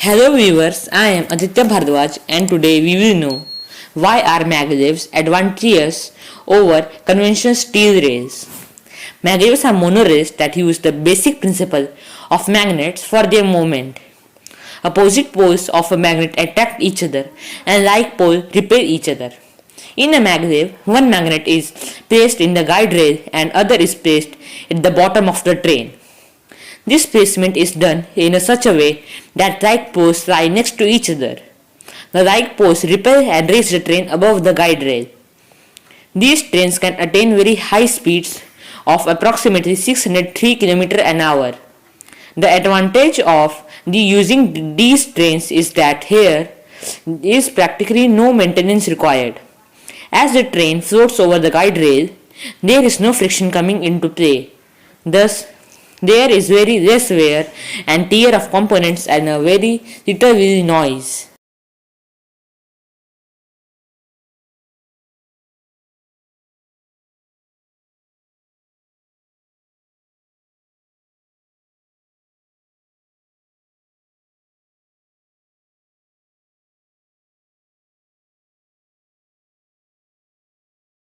Hello viewers, I am Aditya Bhardwaj and today we will know why are maglevs advantageous over conventional steel rails. Maglevs are monorails that use the basic principle of magnets for their movement. Opposite poles of a magnet attract each other and like poles repel each other. In a maglev, one magnet is placed in the guide rail and other is placed at the bottom of the train. This placement is done in such a way that like poles lie next to each other. The like poles repel and raise the train above the guide rail. These trains can attain very high speeds of approximately 603 km an hour. The advantage of using these trains is that here is practically no maintenance required. As the train floats over the guide rail, there is no friction coming into play. Thus, there is very less wear and tear of components and a very little noise.